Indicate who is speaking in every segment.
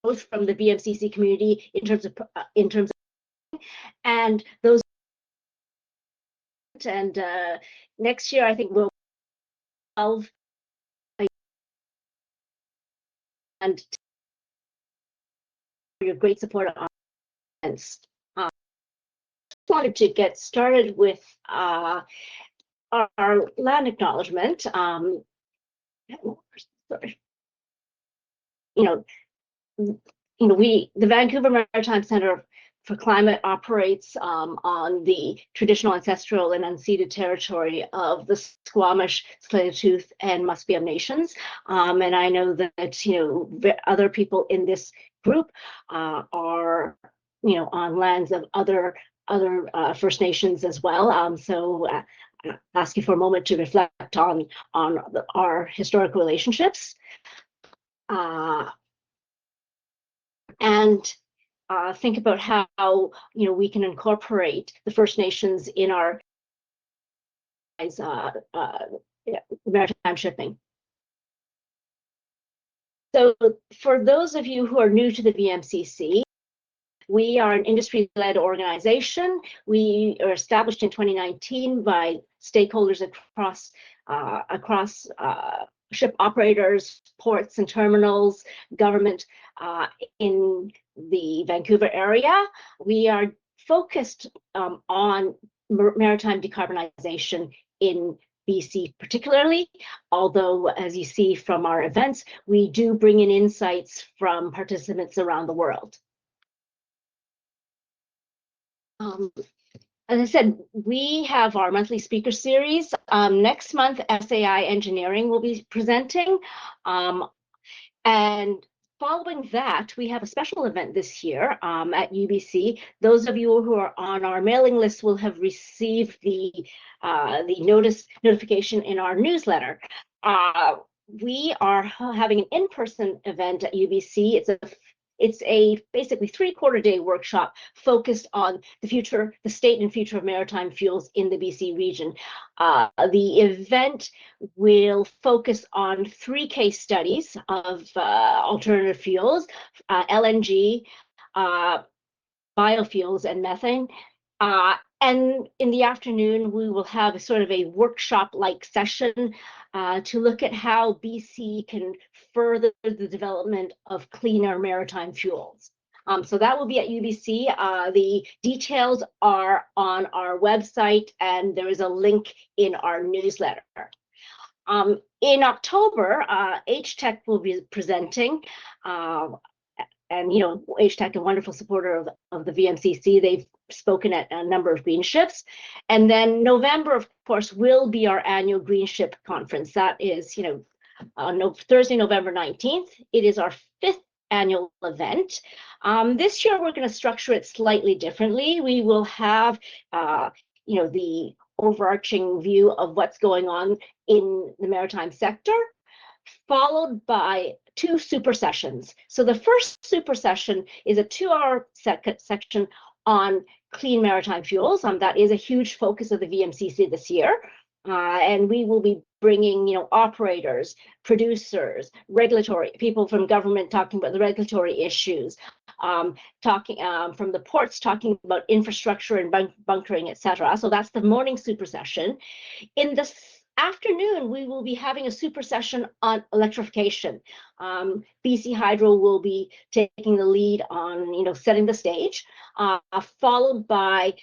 Speaker 1: growth from the VMCC community in terms of and those. And next year, I think we'll 12 and your great support on events. Wanted to get started with our land acknowledgement. Sorry. The Vancouver Maritime Centre for Climate operates on the traditional, ancestral, and unceded territory of the Squamish, Tsleil-Waututh, and Musqueam nations. And I know that other people in this group are on lands of other First Nations as well. So ask you for a moment to reflect on our historic relationships. And think about how we can incorporate the First Nations in our maritime shipping. So for those of you who are new to the VMCC, we are an industry-led organization. We are established in 2019 by stakeholders across ship operators, ports and terminals, government in the Vancouver area. We are focused on maritime decarbonization in BC particularly, although as you see from our events, we do bring in insights from participants around the world. As I said, we have our monthly speaker series. Next month, SAI Engineering will be presenting. And following that, we have a special event this year at UBC. Those of you who are on our mailing list will have received the notification in our newsletter. We are having an in-person event at UBC. It's a basically 3-quarter-day workshop focused on the state and future of maritime fuels in the BC region. The event will focus on 3 case studies of alternative fuels, LNG, biofuels, and methane. And in the afternoon, we will have sort of a workshop-like session to look at how BC can further the development of cleaner maritime fuels. So that will be at UBC. The details are on our website, and there is a link in our newsletter. In October, HTEC will be presenting. And HTEC, a wonderful supporter of the VMCC, they've spoken at a number of green ships. And then November, of course, will be our annual Green Ship Conference. That is, on Thursday, November 19th. It is our 5th annual event. This year, we're going to structure it slightly differently. We will have, the overarching view of what's going on in the maritime sector, followed by 2 super sessions. So the first super session is a 2-hour section on clean maritime fuels. That is a huge focus of the VMCC this year. And we will be bringing, operators, producers, regulatory people from government talking about the regulatory issues, talking from the ports talking about infrastructure and bunkering, etc. So that's the morning super session. In the afternoon, we will be having a super session on electrification. BC Hydro will be taking the lead on, setting the stage, followed by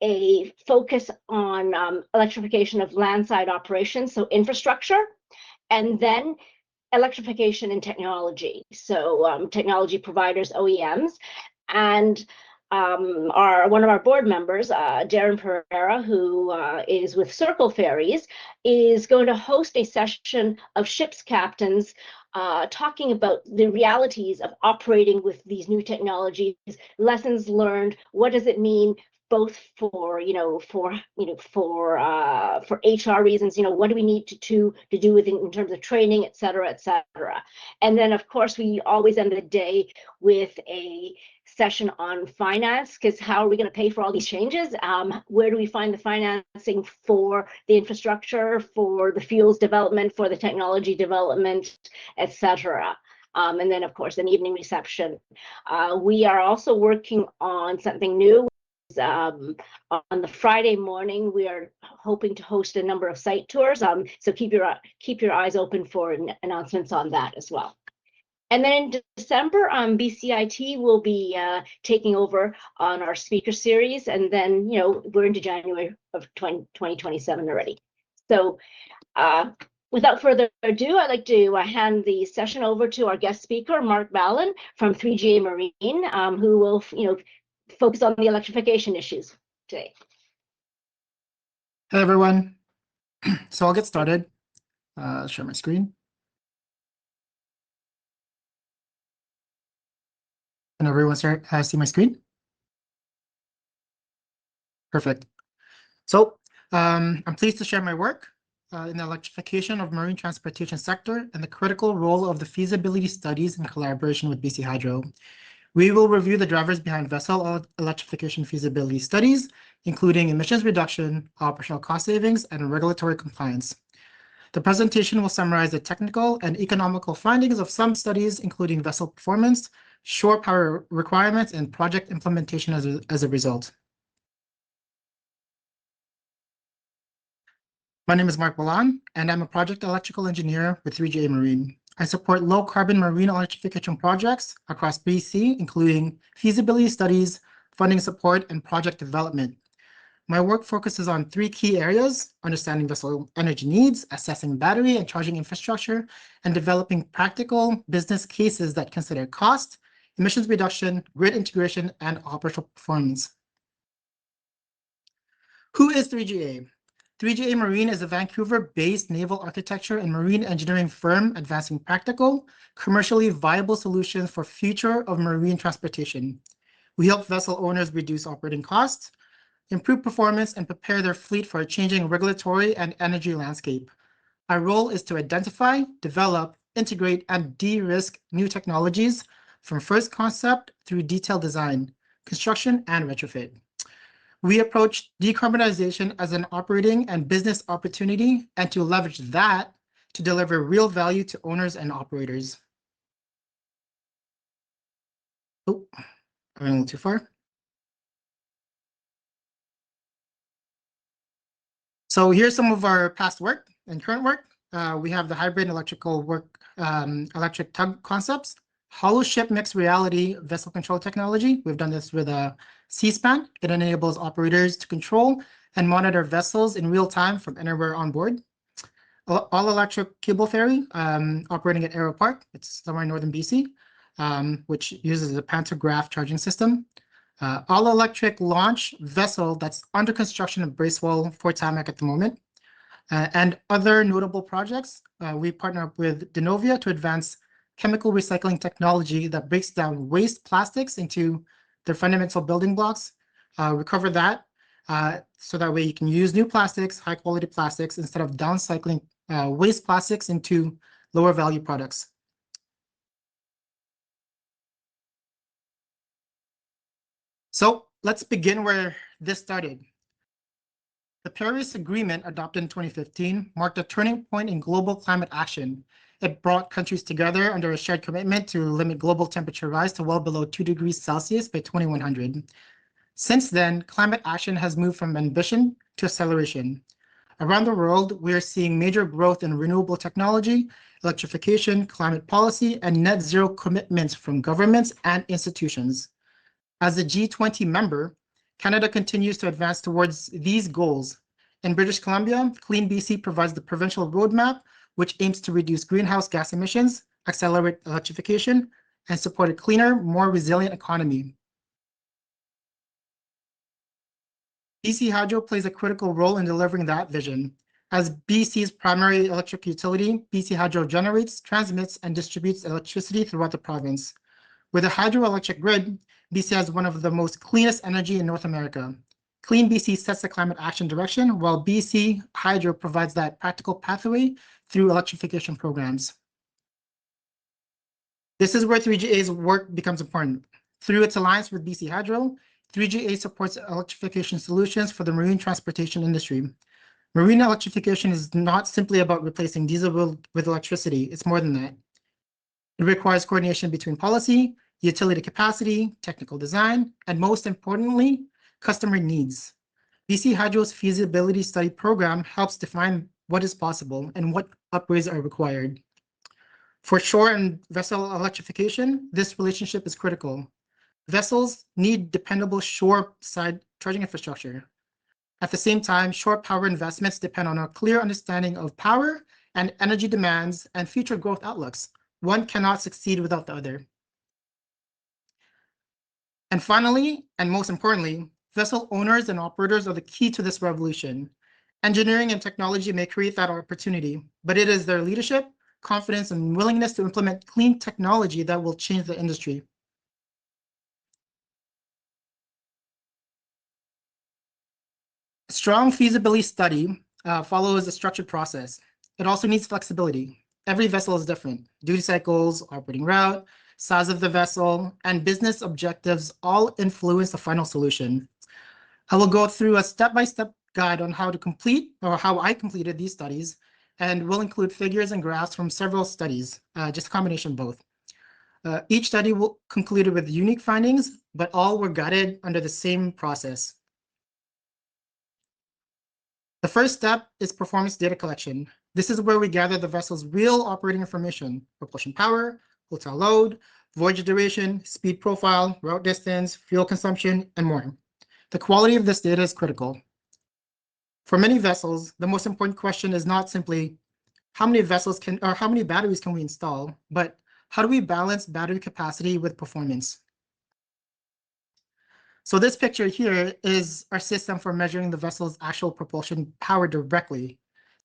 Speaker 1: a focus on electrification of landside operations, so infrastructure, and then electrification and technology, so technology providers, OEMs, and one of our board members, Darren Pereira, who is with CIRQL Ferries, is going to host a session of ships captains talking about the realities of operating with these new technologies, lessons learned, what does it mean both for HR reasons, what do we need to do with in terms of training, et cetera, et cetera. And then, of course, we always end the day with a session on finance, because how are we going to pay for all these changes? Where do we find the financing for the infrastructure, for the fuels development, for the technology development, et cetera? and then, of course, an evening reception. We are also working on something new. On the Friday morning, we are hoping to host a number of site tours. So keep your eyes open for announcements on that as well. And then in December, BCIT will be taking over on our speaker series, and then we're into January of 2027 already. So without further ado, I'd like to hand the session over to our guest speaker, Mark Ballon from 3GA Marine, who will focus on the electrification issues today.
Speaker 2: Hey everyone. So I'll get started. Share my screen. Can everyone see my screen? Perfect. So I'm pleased to share my work in the electrification of marine transportation sector and the critical role of the feasibility studies in collaboration with BC Hydro. We will review the drivers behind vessel electrification feasibility studies, including emissions reduction, operational cost savings, and regulatory compliance. The presentation will summarize the technical and economical findings of some studies, including vessel performance, shore power requirements, and project implementation as a result. My name is Mark Ballon, and I'm a project electrical engineer with 3GA Marine. I support low-carbon marine electrification projects across BC, including feasibility studies, funding support, and project development. My work focuses on 3 key areas: understanding vessel energy needs, assessing battery and charging infrastructure, and developing practical business cases that consider cost, emissions reduction, grid integration, and operational performance. Who is 3GA? 3GA Marine is a Vancouver-based naval architecture and marine engineering firm advancing practical, commercially viable solutions for future of marine transportation. We help vessel owners reduce operating costs, improve performance, and prepare their fleet for a changing regulatory and energy landscape. Our role is to identify, develop, integrate, and de-risk new technologies from first concept through detailed design, construction, and retrofit. We approach decarbonization as an operating and business opportunity, and to leverage that to deliver real value to owners and operators. Oh, I went a little too far. So here's some of our past work and current work. We have the hybrid electrical work, electric tug concepts, hollow ship mixed reality vessel control technology. We've done this with Seaspan. It enables operators to control and monitor vessels in real time from anywhere on board. All electric cable ferry operating at Aero Park. It's somewhere in northern BC, which uses a pantograph charging system. All electric launch vessel that's under construction in Bracewell for Tymac at the moment. And other notable projects, we partner up with Denovia to advance chemical recycling technology that breaks down waste plastics into their fundamental building blocks, recover that, so that way you can use new plastics, high quality plastics, instead of downcycling waste plastics into lower value products. So let's begin where this started. The Paris Agreement, adopted in 2015, marked a turning point in global climate action. It brought countries together under a shared commitment to limit global temperature rise to well below 2 degrees Celsius by 2100. Since then, climate action has moved from ambition to acceleration. Around the world, we are seeing major growth in renewable technology, electrification, climate policy, and net zero commitments from governments and institutions. As a G20 member, Canada continues to advance towards these goals. In British Columbia, Clean BC provides the provincial roadmap, which aims to reduce greenhouse gas emissions, accelerate electrification, and support a cleaner, more resilient economy. BC Hydro plays a critical role in delivering that vision. As BC's primary electric utility, BC Hydro generates, transmits, and distributes electricity throughout the province. With a hydroelectric grid, BC has one of the most cleanest energy in North America. Clean BC sets the climate action direction, while BC Hydro provides that practical pathway through electrification programs. This is where 3GA's work becomes important. Through its alliance with BC Hydro, 3GA supports electrification solutions for the marine transportation industry. Marine electrification is not simply about replacing diesel with electricity. It's more than that. It requires coordination between policy, utility capacity, technical design, and most importantly, customer needs. BC Hydro's feasibility study program helps define what is possible and what upgrades are required. For shore and vessel electrification, this relationship is critical. Vessels need dependable shore-side charging infrastructure. At the same time, shore power investments depend on a clear understanding of power and energy demands and future growth outlooks. One cannot succeed without the other. And finally, and most importantly, vessel owners and operators are the key to this revolution. Engineering and technology may create that opportunity, but it is their leadership, confidence, and willingness to implement clean technology that will change the industry. A strong feasibility study follows a structured process. It also needs flexibility. Every vessel is different. Duty cycles, operating route, size of the vessel, and business objectives all influence the final solution. I will go through a step-by-step guide on how to complete or how I completed these studies, and will include figures and graphs from several studies, just a combination of both. Each study will concluded with unique findings, but all were guided under the same process. The first step is performance data collection. This is where we gather the vessel's real operating information: propulsion power, hotel load, voyage duration, speed profile, route distance, fuel consumption, and more. The quality of this data is critical. For many vessels, the most important question is not simply how many batteries can we install, but how do we balance battery capacity with performance? So this picture here is our system for measuring the vessel's actual propulsion power directly.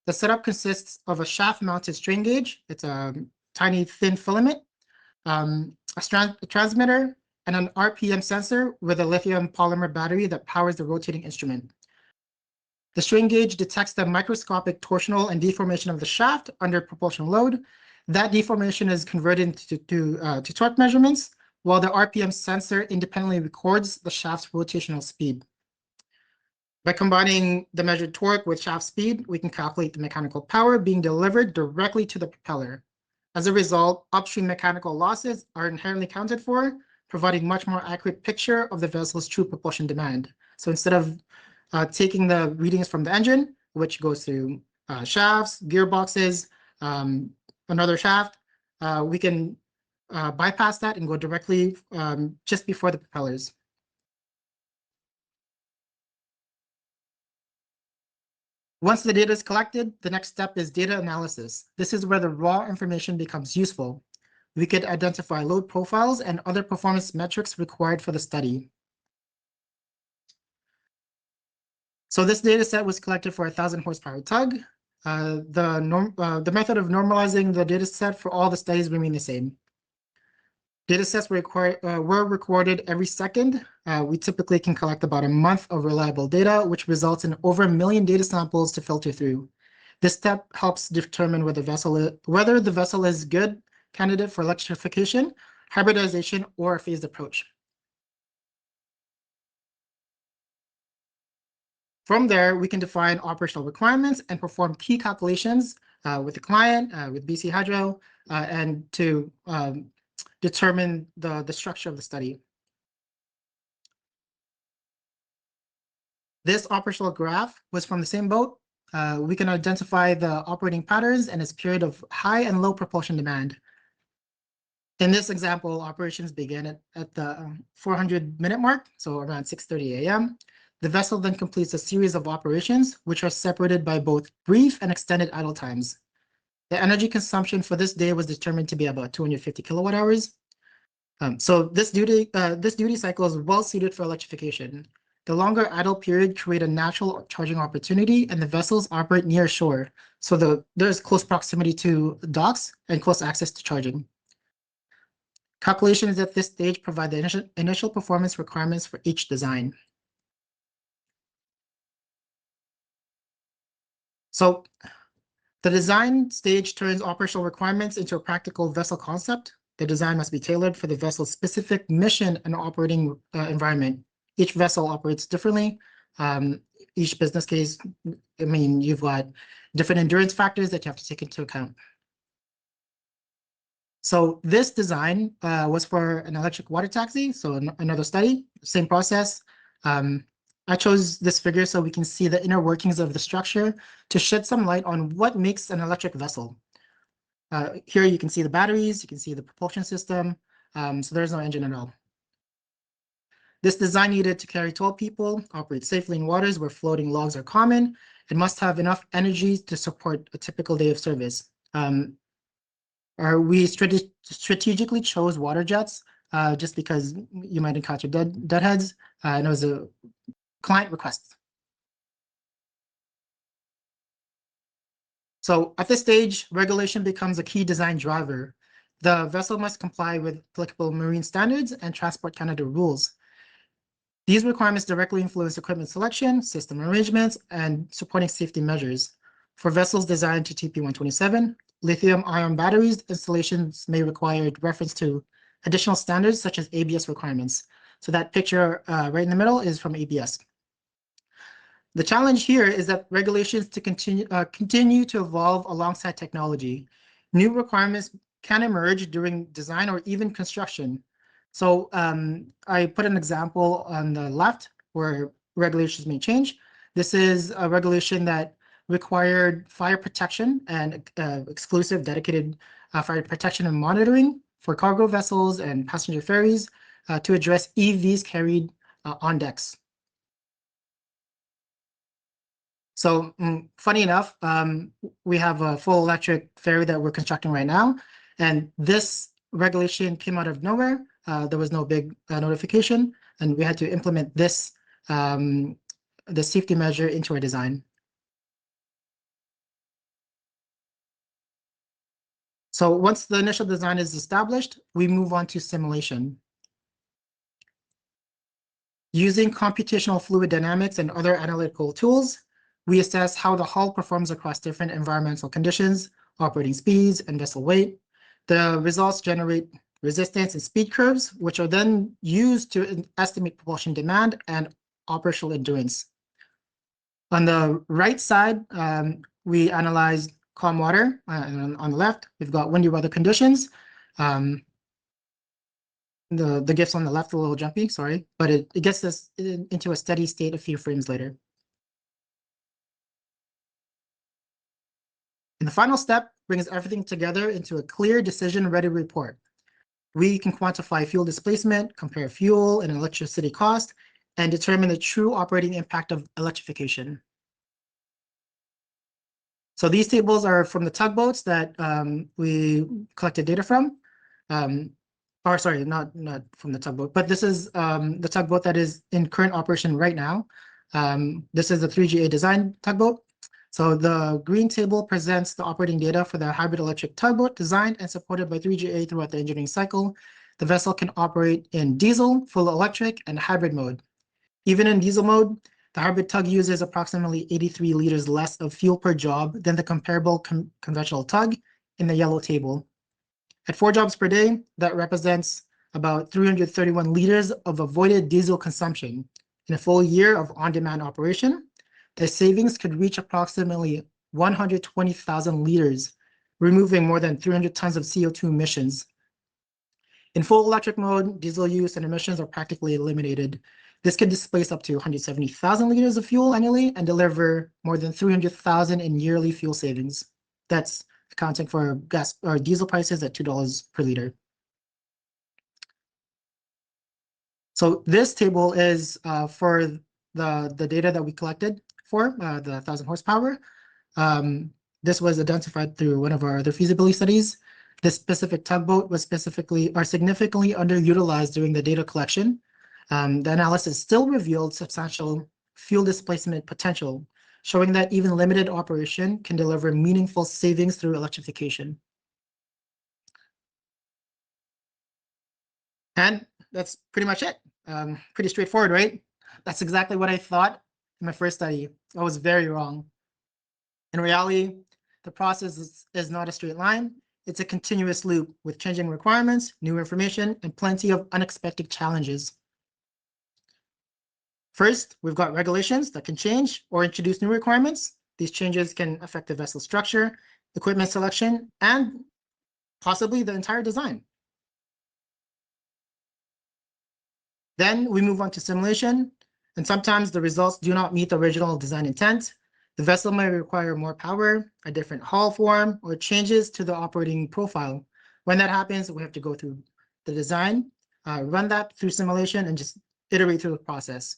Speaker 2: The setup consists of a shaft-mounted strain gauge. It's a tiny thin filament, a transmitter, and an RPM sensor with a lithium polymer battery that powers the rotating instrument. The strain gauge detects the microscopic torsional and deformation of the shaft under propulsion load. That deformation is converted to torque measurements, while the RPM sensor independently records the shaft's rotational speed. By combining the measured torque with shaft speed, we can calculate the mechanical power being delivered directly to the propeller. As a result, upstream mechanical losses are inherently accounted for, providing much more accurate picture of the vessel's true propulsion demand. So instead of taking the readings from the engine, which goes through shafts, gearboxes, another shaft, we can bypass that and go directly just before the propellers. Once the data is collected, the next step is data analysis. This is where the raw information becomes useful. We could identify load profiles and other performance metrics required for the study. So this data set was collected for a 1,000 horsepower tug. The method of normalizing the data set for all the studies remain the same. Data sets were recorded every second. We typically can collect about a month of reliable data, which results in over 1 million data samples to filter through. This step helps determine whether the vessel is a good candidate for electrification, hybridization, or a phased approach. From there, we can define operational requirements and perform key calculations with the client, with BC Hydro, and to determine the structure of the study. This operational graph was from the same boat. We can identify the operating patterns and its period of high and low propulsion demand. In this example, operations began at the 400-minute mark, so around 6:30 a.m. The vessel then completes a series of operations, which are separated by both brief and extended idle times. The energy consumption for this day was determined to be about 250 kilowatt hours. So this duty cycle is well suited for electrification. The longer idle period create a natural charging opportunity, and the vessels operate near shore, so there's close proximity to docks and close access to charging. Calculations at this stage provide the initial performance requirements for each design. So the design stage turns operational requirements into a practical vessel concept. The design must be tailored for the vessel's specific mission and operating environment. Each vessel operates differently. Each business case, I mean, you've got different endurance factors that you have to take into account. So this design was for an electric water taxi, so another study, same process. I chose this figure so we can see the inner workings of the structure to shed some light on what makes an electric vessel. Here you can see the batteries, you can see the propulsion system, so there's no engine at all. This design needed to carry 12 people, operate safely in waters where floating logs are common. It must have enough energy to support a typical day of service. We strategically chose water jets just because you might encounter deadheads, and it was a client request. So at this stage, regulation becomes a key design driver. The vessel must comply with applicable marine standards and Transport Canada rules. These requirements directly influence equipment selection, system arrangements, and supporting safety measures. For vessels designed to TP127, lithium-ion batteries installations may require reference to additional standards such as ABS requirements. So that picture right in the middle is from ABS. The challenge here is that regulations to continue to evolve alongside technology. New requirements can emerge during design or even construction. So I put an example on the left where regulations may change. This is a regulation that required fire protection and exclusive dedicated fire protection and monitoring for cargo vessels and passenger ferries to address EVs carried on decks. So funny enough, we have a full electric ferry that we're constructing right now, and this regulation came out of nowhere. There was no big notification, and we had to implement this the safety measure into our design. So once the initial design is established, we move on to simulation. Using computational fluid dynamics and other analytical tools, we assess how the hull performs across different environmental conditions, operating speeds, and vessel weight. The results generate resistance and speed curves, which are then used to estimate propulsion demand and operational endurance. On the right side, we analyzed calm water, and on the left, we've got windy weather conditions. The GIFs on the left are a little jumpy, sorry, but it gets us into a steady state a few frames later. And the final step brings everything together into a clear decision-ready report. We can quantify fuel displacement, compare fuel and electricity cost, and determine the true operating impact of electrification. So these tables are from the tugboats that we collected data from. Or sorry, not from the tugboat, but this is the tugboat that is in current operation right now. This is the 3GA design tugboat. So the green table presents the operating data for the hybrid electric tugboat designed and supported by 3GA throughout the engineering cycle. The vessel can operate in diesel, full electric, and hybrid mode. Even in diesel mode, the hybrid tug uses approximately 83 liters less of fuel per job than the comparable conventional tug in the yellow table. At 4 jobs per day, that represents about 331 liters of avoided diesel consumption. In a full year of on-demand operation, the savings could reach approximately 120,000 liters, removing more than 300 tons of CO2 emissions. In full electric mode, diesel use and emissions are practically eliminated. This could displace up to 170,000 liters of fuel annually and deliver more than 300,000 in yearly fuel savings. That's accounting for gas or diesel prices at $2 per liter. So this table is for the data that we collected for the 1,000 horsepower. This was identified through one of our other feasibility studies. This specific tugboat was significantly underutilized during the data collection. The analysis still revealed substantial fuel displacement potential, showing that even limited operation can deliver meaningful savings through electrification. And that's pretty much it. Pretty straightforward, right? That's exactly what I thought in my first study. I was very wrong. In reality, the process is not a straight line. It's a continuous loop with changing requirements, new information, and plenty of unexpected challenges. First, we've got regulations that can change or introduce new requirements. These changes can affect the vessel structure, equipment selection, and possibly the entire design. Then we move on to simulation, and sometimes the results do not meet the original design intent. The vessel may require more power, a different hull form, or changes to the operating profile. When that happens, we have to go through the design, run that through simulation, and just iterate through the process.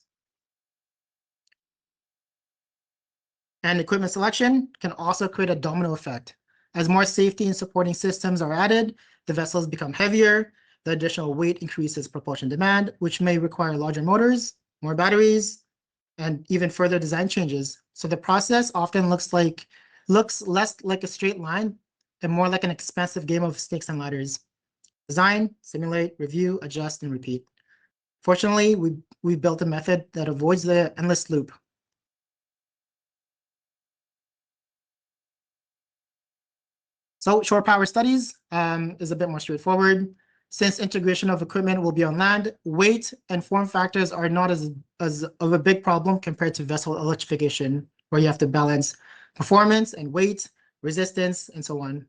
Speaker 2: And equipment selection can also create a domino effect. As more safety and supporting systems are added, the vessels become heavier, the additional weight increases propulsion demand, which may require larger motors, more batteries, and even further design changes. So the process often looks less like a straight line and more like an expensive game of snakes and ladders. Design, simulate, review, adjust, and repeat. Fortunately, we built a method that avoids the endless loop. So shore power studies is a bit more straightforward. Since integration of equipment will be on land, weight and form factors are not as of a big problem compared to vessel electrification, where you have to balance performance and weight, resistance, and so on.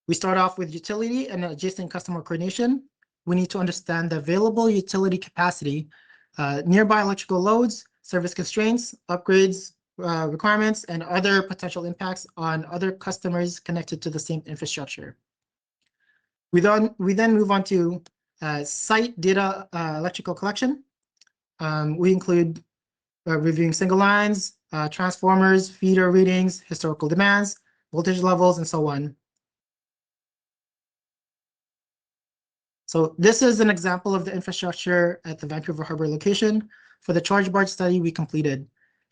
Speaker 2: We start off with utility and adjacent customer coordination. We need to understand the available utility capacity, nearby electrical loads, service constraints, upgrades, requirements, and other potential impacts on other customers connected to the same infrastructure. We then move on to site data electrical collection. We include reviewing single lines, transformers, feeder readings, historical demands, voltage levels, and so on. So this is an example of the infrastructure at the Vancouver Harbor location. For the charge barge study we completed,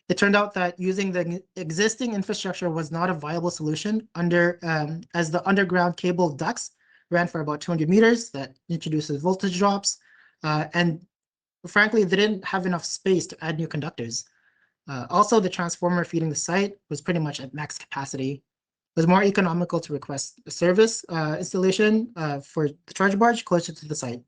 Speaker 2: it turned out that using the existing infrastructure was not a viable solution as the underground cable ducts ran for about 200 meters. That introduces voltage drops, and frankly, they didn't have enough space to add new conductors. Also, the transformer feeding the site was pretty much at max capacity. It was more economical to request a service installation for the charge barge closer to the site.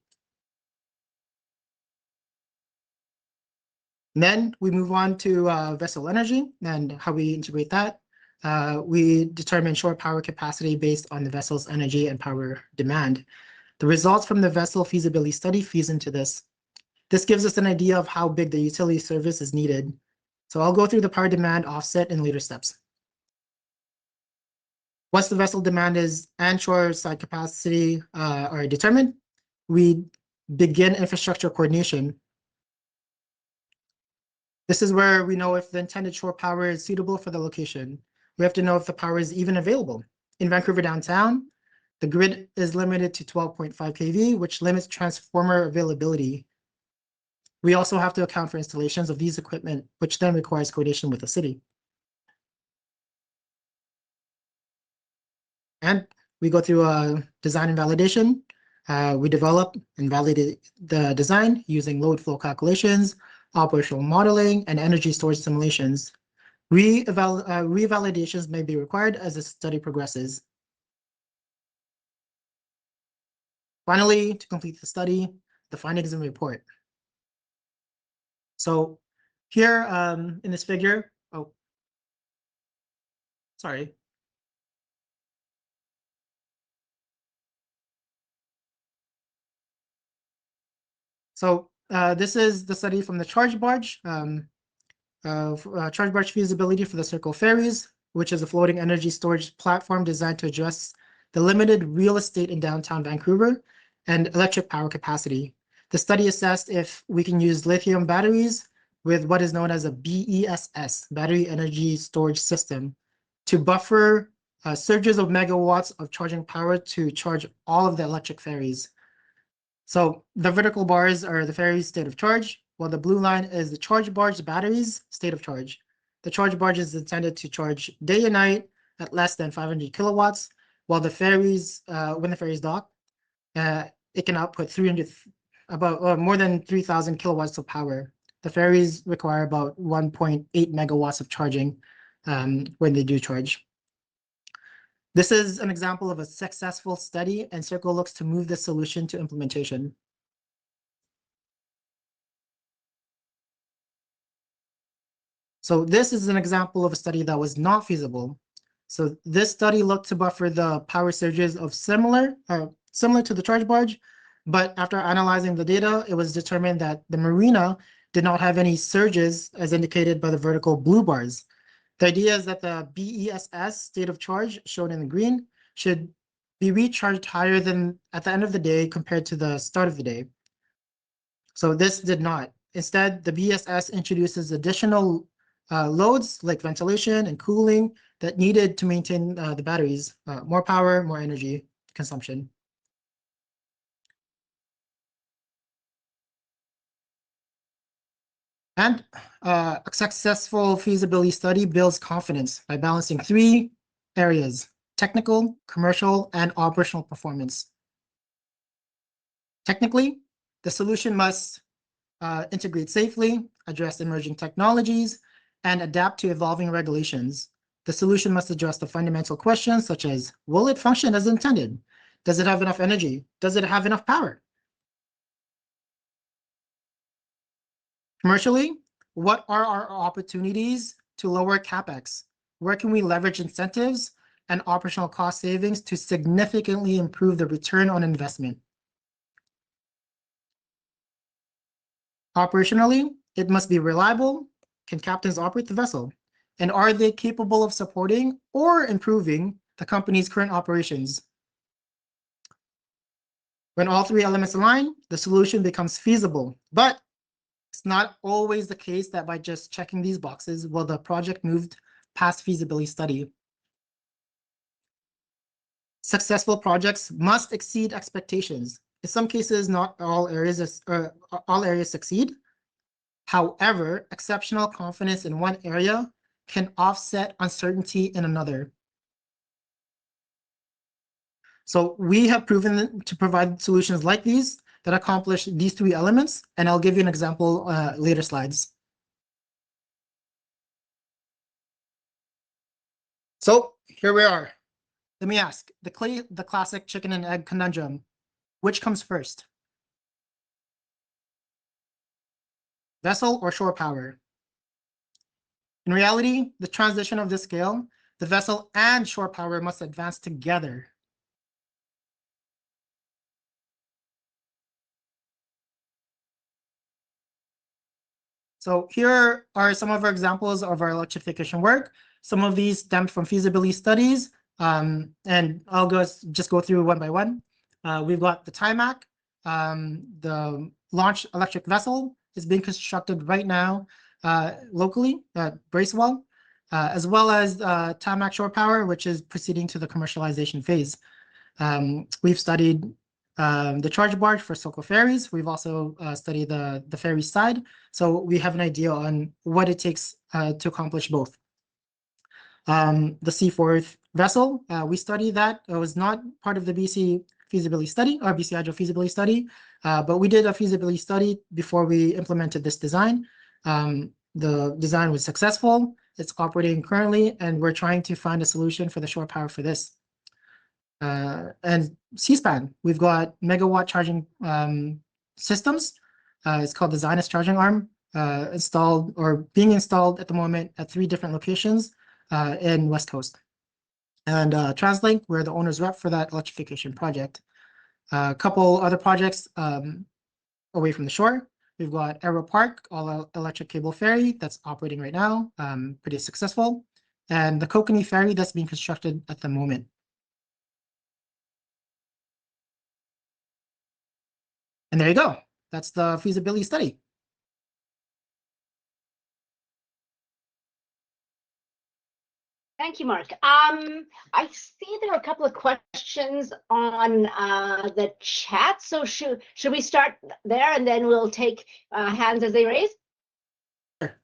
Speaker 2: And then we move on to vessel energy and how we integrate that. We determine shore power capacity based on the vessel's energy and power demand. The results from the vessel feasibility study feeds into this. This gives us an idea of how big the utility service is needed. So I'll go through the power demand offset in later steps. Once the vessel demand and shore side capacity are determined, we begin infrastructure coordination. This is where we know if the intended shore power is suitable for the location. We have to know if the power is even available. In Vancouver downtown, the grid is limited to 12.5 kV, which limits transformer availability. We also have to account for installations of these equipment, which then requires coordination with the city. And we go through design and validation. We develop and validate the design using load flow calculations, operational modeling, and energy storage simulations. Revalidations may be required as the study progresses. Finally, to complete the study, the findings and report. So here in this figure, sorry. So this is the study from the charge barge. Charge barge feasibility for the CIRQL Ferries, which is a floating energy storage platform designed to address the limited real estate in downtown Vancouver and electric power capacity. The study assessed if we can use lithium batteries with what is known as a BESS, Battery Energy Storage System, to buffer surges of megawatts of charging power to charge all of the electric ferries. So the vertical bars are the ferry's state of charge, while the blue line is the charge barge battery's state of charge. The charge barge is intended to charge day and night at less than 500 kilowatts, while the ferries, when the ferries dock, it can output more than 3,000 kilowatts of power. The ferries require about 1.8 megawatts of charging when they do charge. This is an example of a successful study, and CIRQL looks to move this solution to implementation. So this is an example of a study that was not feasible. So this study looked to buffer the power surges of similar to the charge barge, but after analyzing the data, it was determined that the marina did not have any surges as indicated by the vertical blue bars. The idea is that the BESS state of charge shown in the green should be recharged higher than at the end of the day compared to the start of the day. So this did not. Instead, the BESS introduces additional loads like ventilation and cooling that needed to maintain the batteries, more power, more energy consumption. And a successful feasibility study builds confidence by balancing three areas: technical, commercial, and operational performance. Technically, the solution must integrate safely, address emerging technologies, and adapt to evolving regulations. The solution must address the fundamental questions such as, will it function as intended? Does it have enough energy? Does it have enough power? Commercially, what are our opportunities to lower CapEx? Where can we leverage incentives and operational cost savings to significantly improve the return on investment? Operationally, it must be reliable. Can captains operate the vessel? And are they capable of supporting or improving the company's current operations? When all three elements align, the solution becomes feasible. But it's not always the case that by just checking these boxes will the project move past feasibility study. Successful projects must exceed expectations. In some cases, not all areas succeed. However, exceptional confidence in one area can offset uncertainty in another. So we have proven to provide solutions like these that accomplish these three elements, and I'll give you an example later slides. So here we are. Let me ask, the classic chicken and egg conundrum, which comes first? Vessel or shore power? In reality, the transition of this scale, the vessel and shore power must advance together. So here are some of our examples of our electrification work. Some of these stemmed from feasibility studies, and I'll just go through one by one. We've got the Tymac, the launch electric vessel is being constructed right now locally at Bracewell, as well as Tymac Shore Power, which is proceeding to the commercialization phase. We've studied the charge barge for CIRQL ferries. We've also studied the ferry side, so we have an idea on what it takes to accomplish both. The Seaforth vessel, we studied that. It was not part of the BC feasibility study or BC Hydro feasibility study, but we did a feasibility study before we implemented this design. The design was successful. It's operating currently, and we're trying to find a solution for the shore power for this. And Seaspan, we've got megawatt charging systems. It's called the Zionist charging arm, installed or being installed at the moment at 3 different locations in West Coast. And TransLink, we're the owner's rep for that electrification project. A couple other projects away from the shore. We've got Arrow Park, all electric cable ferry that's operating right now, pretty successful. And the Kokanee ferry that's being constructed at the moment. And there you go. That's the feasibility study.
Speaker 1: Thank you, Mark. I see there are a couple of questions on the chat. So should we start there and then we'll take hands as they raise?
Speaker 2: Sure.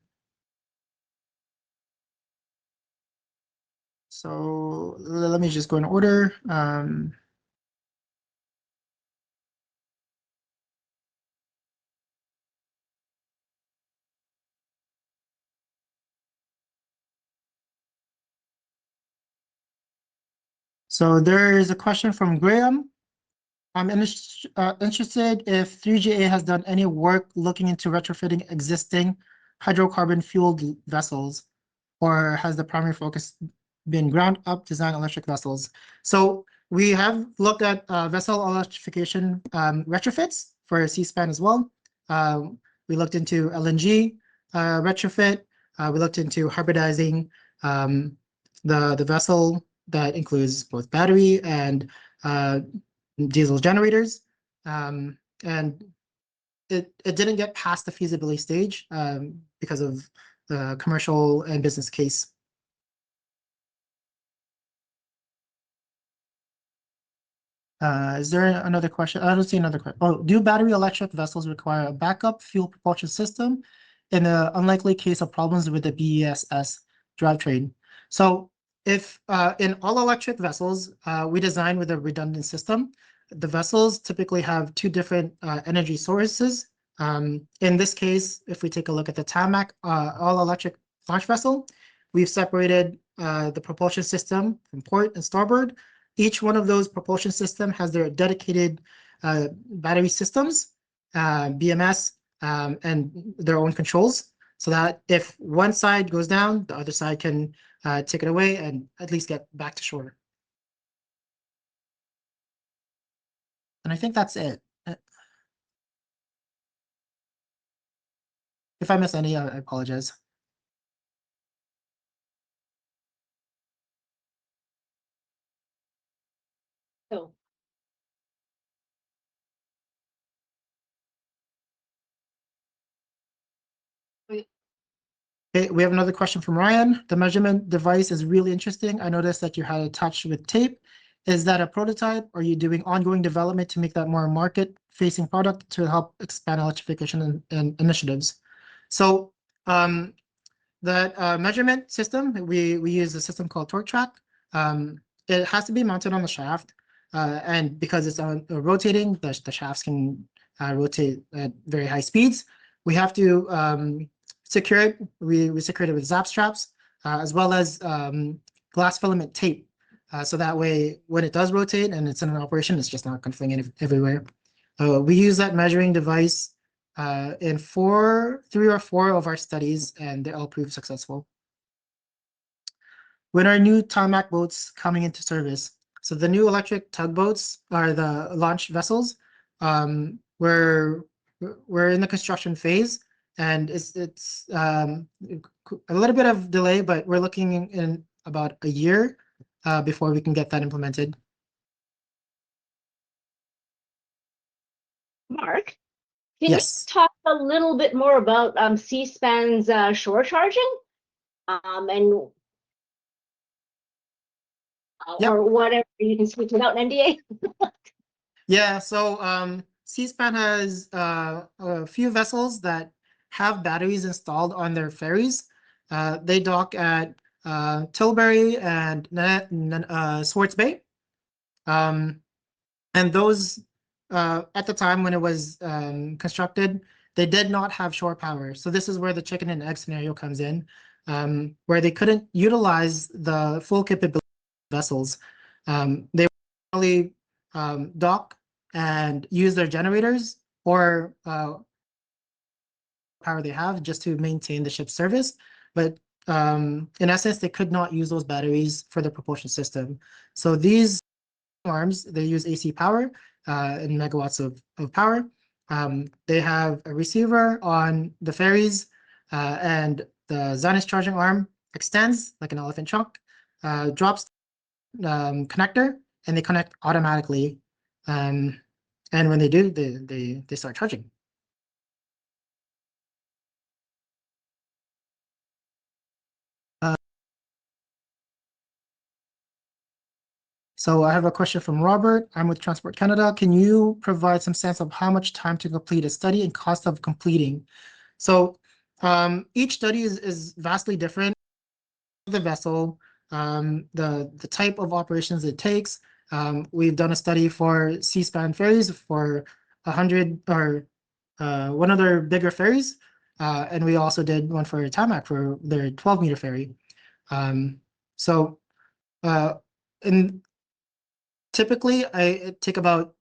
Speaker 2: So let me just go in order. So there is a question from Graham. I'm interested if 3GA has done any work looking into retrofitting existing hydrocarbon fueled vessels, or has the primary focus been ground up design electric vessels. So we have looked at vessel electrification retrofits for Seaspan as well. We looked into LNG retrofit. We looked into hybridizing the vessel that includes both battery and diesel generators. And it didn't get past the feasibility stage because of the commercial and business case. Is there another question? I don't see another question. Oh, do battery electric vessels require a backup fuel propulsion system in the unlikely case of problems with the BESS drivetrain? So if in all electric vessels, we design with a redundant system, the vessels typically have two different energy sources. In this case, if we take a look at the Tymac all-electric launch vessel, we've separated the propulsion system from port and starboard. Each one of those propulsion system has their dedicated battery systems, BMS, and their own controls, so that if one side goes down, the other side can take it away and at least get back to shore. And I think that's it. If I miss any, I apologize.
Speaker 1: So,
Speaker 2: Okay, we have another question from Ryan. The measurement device is really interesting. I noticed that you had it attached with tape. Is that a prototype? Or are you doing ongoing development to make that more market-facing product to help expand electrification and initiatives? So that measurement system, we use a system called Torque Track. It has to be mounted on the shaft, and because it's on rotating, the shafts can rotate at very high speeds. We have to secure it. We secure it with zap straps, as well as glass filament tape, so that way when it does rotate and it's in an operation, it's just not going to fling everywhere. We use that measuring device in 3 or 4 of our studies, and they all proved successful. When are new Tymac boats coming into service? So the new electric tugboats are the launch vessels. We're in the construction phase, and it's a little bit of delay, but we're looking in about a year before we can get that implemented.
Speaker 1: Mark, can
Speaker 2: Yes.
Speaker 1: you talk a little bit more about Seaspan's shore charging? And
Speaker 2: Yep.
Speaker 1: or whatever you can speak without an NDA.
Speaker 2: Yeah, so Seaspan has a few vessels that have batteries installed on their ferries. They dock at Tilbury and Swartz Bay. And those, at the time when it was constructed, they did not have shore power. So this is where the chicken and egg scenario comes in, where they couldn't utilize the full capability of vessels. They would only dock and use their generators or power they have just to maintain the ship's service. But in essence, they could not use those batteries for the propulsion system. So these arms, they use AC power and megawatts of power. They have a receiver on the ferries, and the Zenith charging arm extends like an elephant trunk, drops connector, and they connect automatically. And when they do, they start charging. So I have a question from Robert. I'm with Transport Canada. Can you provide some sense of how much time to complete a study and cost of completing? So each study is vastly different. The vessel, the type of operations it takes. We've done a study for Seaspan Ferries for 100 or one of their bigger ferries, and we also did one for Tymac for their 12-meter ferry. So in typically, it take about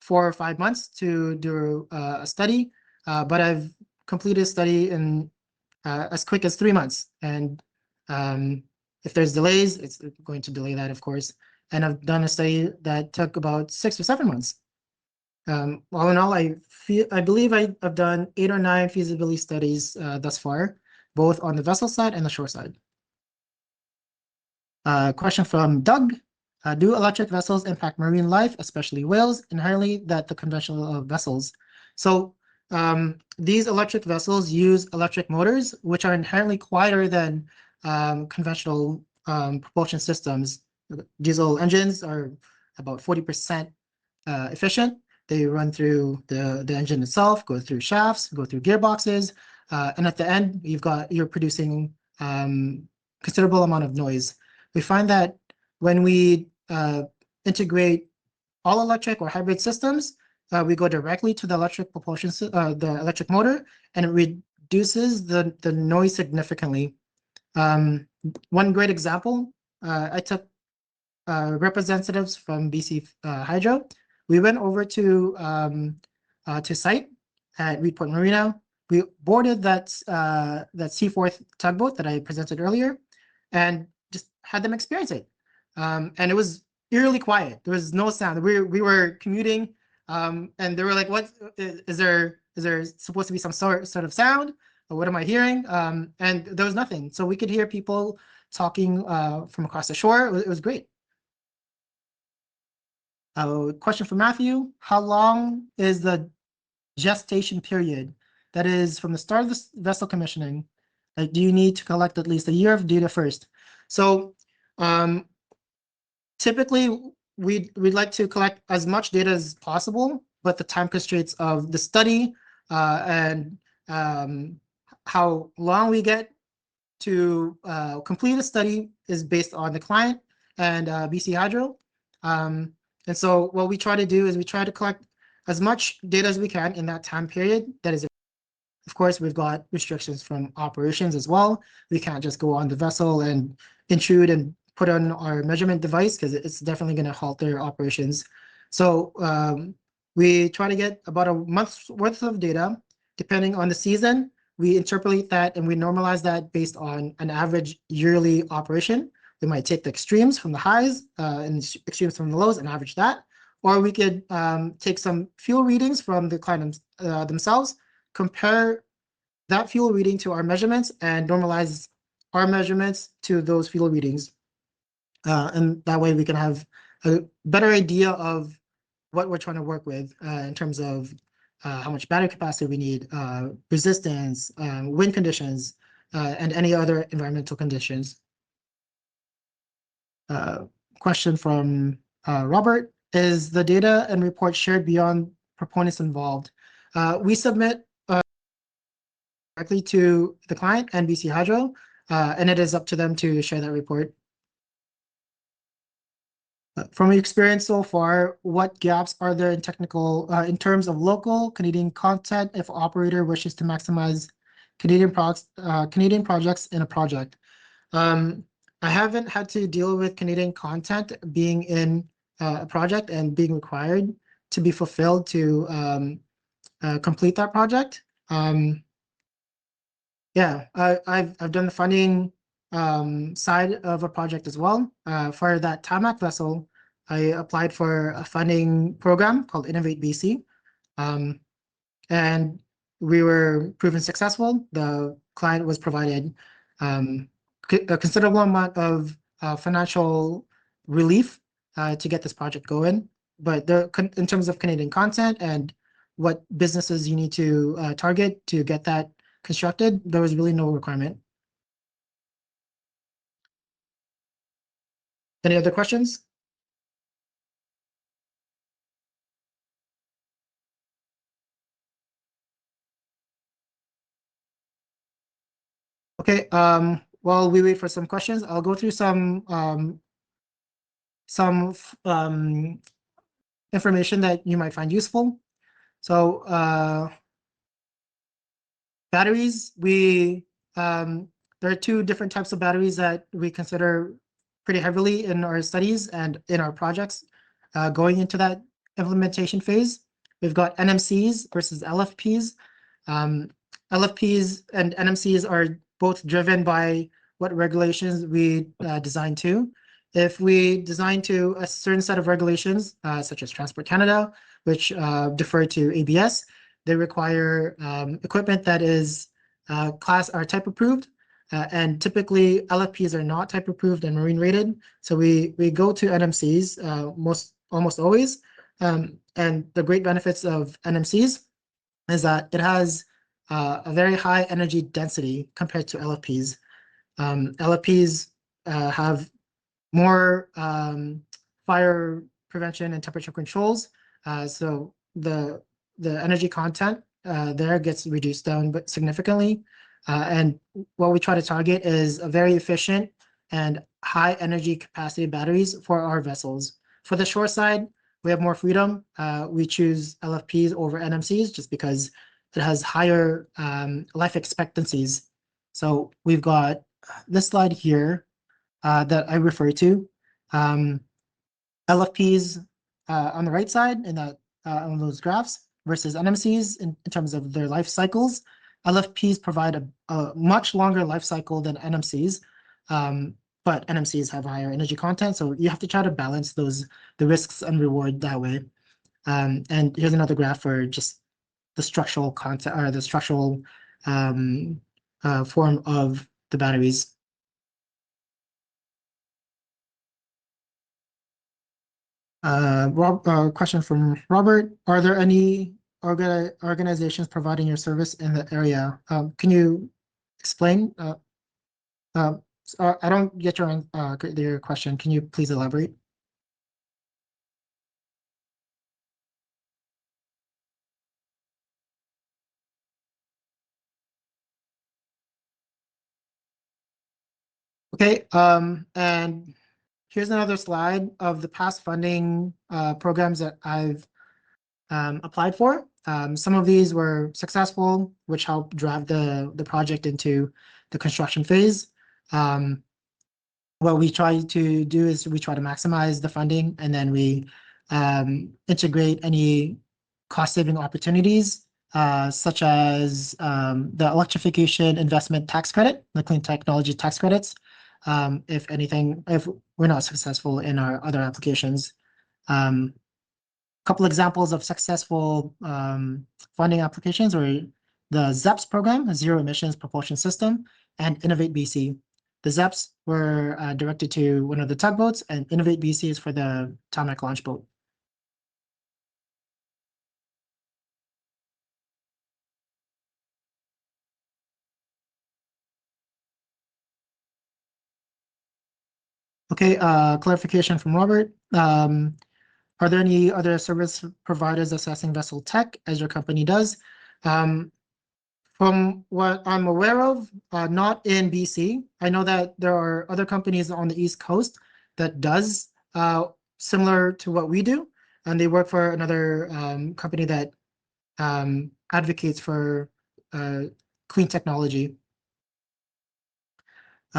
Speaker 2: 4 or 5 months to do a study, but I've completed a study in as quick as 3 months, and if there's delays, it's going to delay that, of course. And I've done a study that took about 6 or 7 months. All in all, I believe I've done 8 or 9 feasibility studies thus far, both on the vessel side and the shore side. Question from Doug. Do electric vessels impact marine life, especially whales, inherently that the conventional vessels? So these electric vessels use electric motors, which are inherently quieter than conventional propulsion systems. Diesel engines are about 40% efficient. They run through the engine itself, go through shafts, go through gearboxes, and at the end, you're producing considerable amount of noise. We find that when we integrate all electric or hybrid systems, we go directly to the electric propulsion, the electric motor, and it reduces the noise significantly. One great example, I took representatives from BC Hydro. We went over to site at Reedport Marina. We boarded that Seaforth tugboat that I presented earlier, and just had them experience it. And it was eerily quiet. There was no sound. We were commuting, and they were like, "What is there? Is there supposed to be some sort of sound? Or what am I hearing?" And there was nothing. So we could hear people talking from across the shore. It was great. Question from Matthew: how long is the gestation period? That is from the start of the vessel commissioning. Do you need to collect at least a year of data first? So typically we'd like to collect as much data as possible, but the time constraints of the study and how long we get to complete a study is based on the client and BC Hydro. And so what we try to do is we try to collect as much data as we can in that time period. That is, of course, we've got restrictions from operations as well. We can't just go on the vessel and intrude and put on our measurement device because it's definitely going to halt their operations. So we try to get about a month's worth of data. Depending on the season, we interpolate that and we normalize that based on an average yearly operation. We might take the extremes from the highs and extremes from the lows and average that. Or we could take some fuel readings from the client themselves, compare that fuel reading to our measurements and normalize our measurements to those fuel readings. And that way we can have a better idea of what we're trying to work with in terms of how much battery capacity we need, resistance, wind conditions, and any other environmental conditions. Question from Robert: is the data and report shared beyond proponents involved? We submit directly to the client and BC Hydro, and it is up to them to share that report. From your experience so far, what gaps are there in technical, in terms of local Canadian content if operator wishes to maximize Canadian projects in a project? I haven't had to deal with Canadian content being in a project and being required to be fulfilled to complete that project. Yeah, I've done the funding side of a project as well. For that Tymac vessel, I applied for a funding program called Innovate BC, and we were proven successful. The client was provided a considerable amount of financial relief to get this project going. But in terms of Canadian content and what businesses you need to target to get that constructed, there was really no requirement. Any other questions? Okay, while we wait for some questions, I'll go through some information that you might find useful. So batteries, there are 2 different types of batteries that we consider pretty heavily in our studies and in our projects going into that implementation phase. We've got NMCs versus LFPs. LFPs and NMCs are both driven by what regulations we design to. If we design to a certain set of regulations, such as Transport Canada, which defer to ABS, they require equipment that is class or type approved. And typically LFPs are not type approved and marine rated. So we go to NMCs almost always. And the great benefits of NMCs is that it has a very high energy density compared to LFPs. LFPs have more fire prevention and temperature controls. So the energy content there gets reduced down but significantly. And what we try to target is a very efficient and high energy capacity batteries for our vessels. For the shore side, we have more freedom. We choose LFPs over NMCs just because it has higher life expectancies. So we've got this slide here that I refer to. LFPs on the right side and on those graphs versus NMCs in terms of their life cycles. LFPs provide a much longer life cycle than NMCs, but NMCs have higher energy content, so you have to try to balance the risks and reward that way. And here's another graph for just the structural content or the structural form of the batteries. Question from Robert: are there any organizations providing your service in the area? Can you explain? I don't get your question. Can you please elaborate? Okay, and here's another slide of the past funding programs that I've applied for. Some of these were successful, which helped drive the project into the construction phase. What we try to do is we try to maximize the funding, and then we integrate any cost-saving opportunities, such as the electrification investment tax credit, the clean technology tax credits. If we're not successful in our other applications. Couple examples of successful funding applications are the ZEPS program, a Zero Emissions Propulsion System, and Innovate BC. The ZEPS were directed to one of the tugboats, and Innovate BC is for the Tymac Launch boat. Okay, clarification from Robert. Are there any other service providers assessing vessel tech as your company does? From what I'm aware of, not in BC. I know that there are other companies on the East Coast that does similar to what we do, and they work for another company that advocates for clean technology.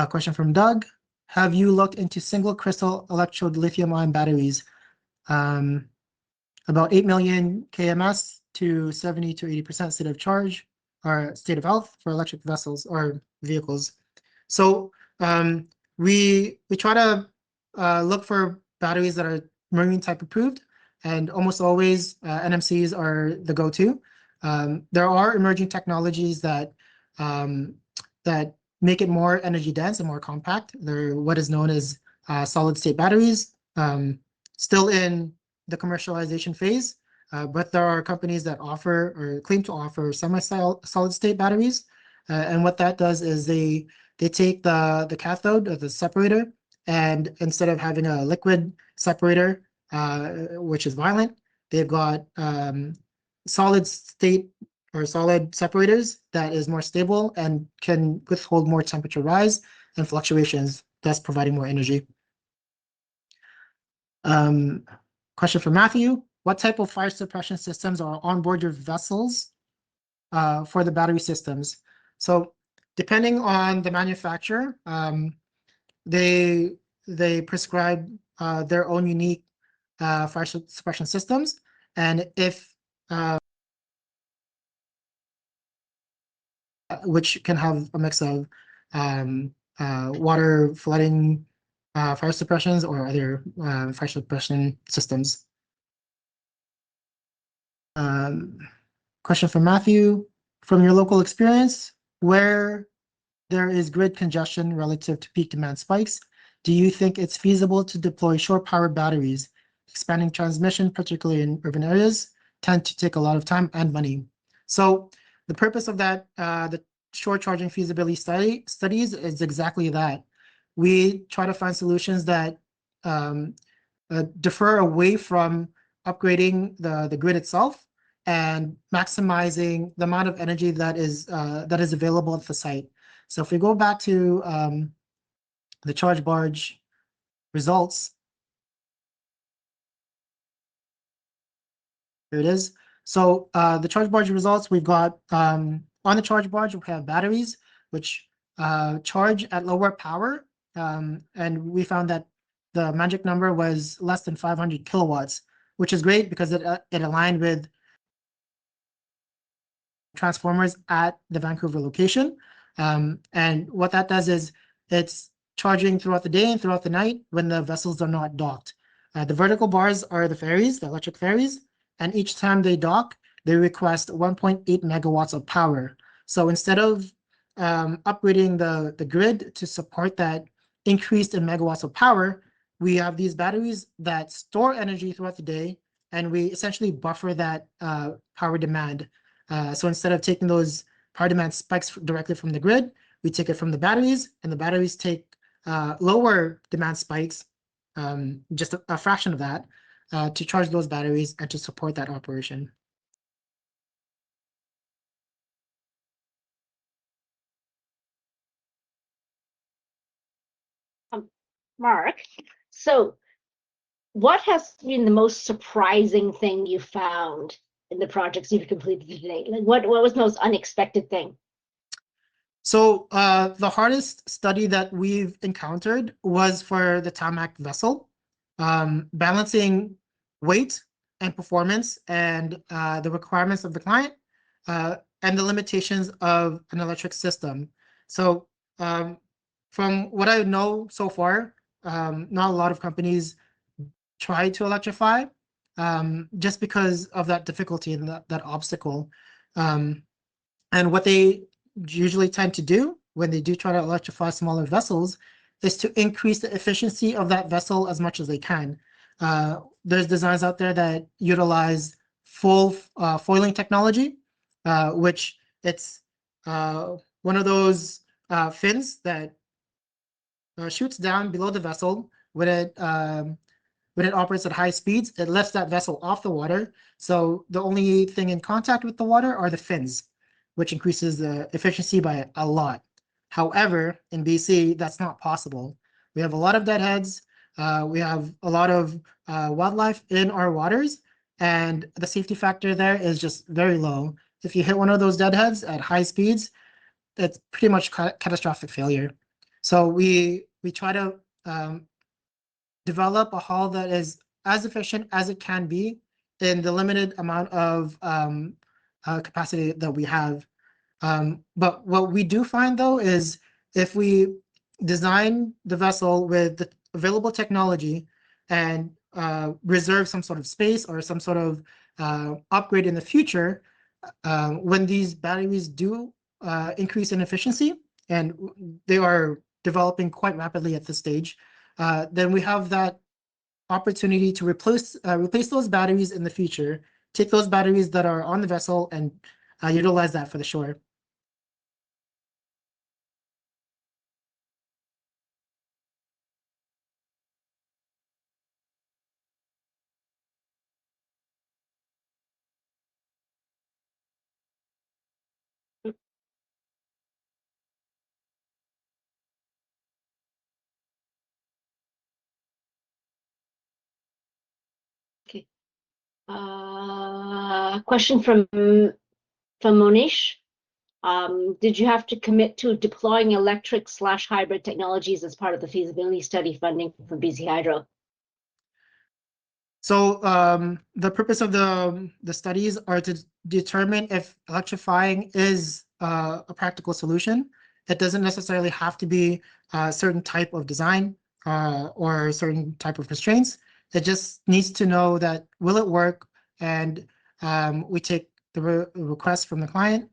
Speaker 2: Question from Doug. Have you looked into single crystal electrode lithium-ion batteries? About 8 million kms to 70 to 80% state of charge or state of health for electric vessels or vehicles. So we try to look for batteries that are marine type approved, and almost always NMCs are the go-to. There are emerging technologies that make it more energy dense and more compact. They're what is known as solid state batteries. Still in the commercialization phase, but there are companies that offer or claim to offer semi-solid state batteries. And what that does is they take the cathode or the separator, and instead of having a liquid separator, which is violent, they've got solid state or solid separators that is more stable and can withhold more temperature rise and fluctuations, thus providing more energy. Question from Matthew. What type of fire suppression systems are on board your vessels for the battery systems? So depending on the manufacturer, they prescribe their own unique fire suppression systems. And if which can have a mix of water flooding, fire suppressions, or other fire suppression systems. Question from Matthew. From your local experience, where there is grid congestion relative to peak demand spikes, do you think it's feasible to deploy shore power batteries? Expanding transmission, particularly in urban areas, tend to take a lot of time and money. So the purpose of that, the shore charging feasibility studies is exactly that. We try to find solutions that defer away from upgrading the grid itself and maximizing the amount of energy that is available at the site. So if we go back to the charge barge results, here it is. So the charge barge results, we've got on the charge barge, we have batteries which charge at lower power, and we found that the magic number was less than 500 kilowatts, which is great because it aligned with transformers at the Vancouver location. And what that does is it's charging throughout the day and throughout the night when the vessels are not docked. The vertical bars are the ferries, the electric ferries, and each time they dock, they request 1.8 megawatts of power. So instead of upgrading the grid to support that increase in megawatts of power, we have these batteries that store energy throughout the day, and we essentially buffer that power demand. So instead of taking those power demand spikes directly from the grid, we take it from the batteries, and the batteries take lower demand spikes, just a fraction of that, to charge those batteries and to support that operation.
Speaker 1: Mark, so what has been the most surprising thing you found in the projects you've completed today? Like what was the most unexpected thing?
Speaker 2: So the hardest study that we've encountered was for the Tymac vessel, balancing weight and performance and the requirements of the client and the limitations of an electric system. So from what I know so far, not a lot of companies try to electrify just because of that difficulty and that obstacle. And what they usually tend to do when they do try to electrify smaller vessels is to increase the efficiency of that vessel as much as they can. There's designs out there that utilize full foiling technology, which it's one of those fins that shoots down below the vessel when it operates at high speeds. It lifts that vessel off the water. So the only thing in contact with the water are the fins, which increases the efficiency by a lot. However, in BC, that's not possible. We have a lot of deadheads. We have a lot of wildlife in our waters, and the safety factor there is just very low. If you hit one of those deadheads at high speeds, it's pretty much catastrophic failure. So we try to develop a hull that is as efficient as it can be in the limited amount of capacity that we have. But what we do find though is if we design the vessel with the available technology and reserve some sort of space or some sort of upgrade in the future, when these batteries do increase in efficiency, and they are developing quite rapidly at this stage, then we have that opportunity to replace those batteries in the future, take those batteries that are on the vessel and utilize that for the shore.
Speaker 1: Okay. Question from Monish. Did you have to commit to deploying electric/hybrid technologies as part of the feasibility study funding for BC Hydro?
Speaker 2: So the purpose of the studies are to determine if electrifying is a practical solution. It doesn't necessarily have to be a certain type of design or a certain type of constraints. It just needs to know that will it work, and we take the request from the client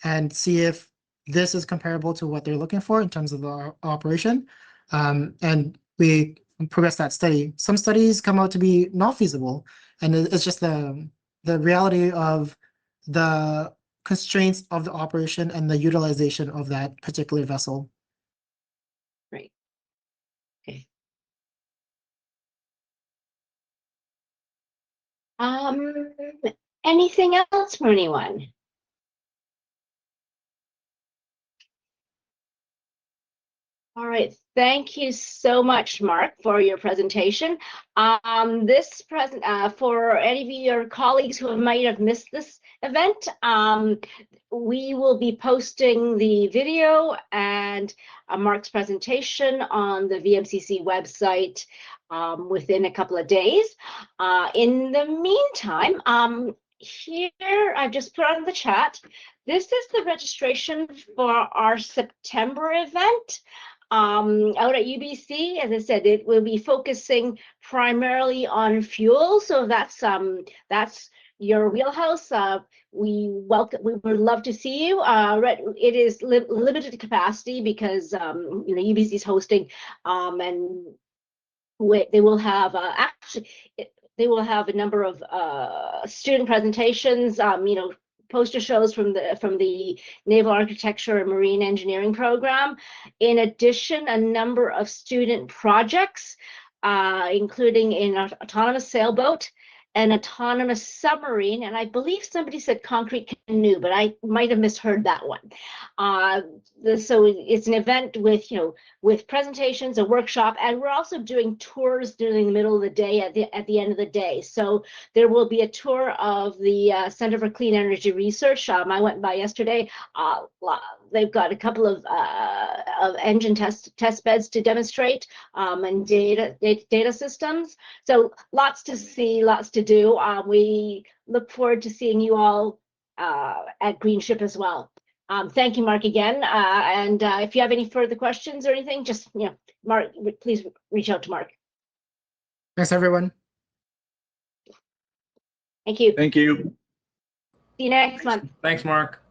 Speaker 2: and see if this is comparable to what they're looking for in terms of the operation, and we progress that study. Some studies come out to be not feasible, and it's just the reality of the constraints of the operation and the utilization of that particular vessel.
Speaker 1: Great. Okay. Anything else for anyone? All right, thank you so much, Mark, for your presentation. This present for any of your colleagues who might have missed this event, we will be posting the video and Mark's presentation on the VMCC website within a couple of days. In the meantime, here I've just put on the chat, this is the registration for our September event. Out at UBC, as I said, it will be focusing primarily on fuel. So that's your wheelhouse. We would love to see you. It is limited capacity because UBC is hosting, and they will have they will have a number of student presentations. Poster shows from the Naval Architecture and Marine Engineering program. In addition, a number of student projects, including an autonomous sailboat, an autonomous submarine, and I believe somebody said concrete canoe, but I might have misheard that one. So it's an event with presentations, a workshop, and we're also doing tours during the middle of the day at the end of the day. So there will be a tour of the Center for Clean Energy Research. I went by yesterday. They've got a couple of engine test beds to demonstrate, and data systems. So lots to see, lots to do. We look forward to seeing you all at Greenship as well. Thank you, Mark, again. And if you have any further questions or anything, just Mark, please reach out to Mark.
Speaker 2: Thanks, everyone.
Speaker 1: Thank you.
Speaker 3: Thank you.
Speaker 1: See you next month.
Speaker 3: Thanks, Mark.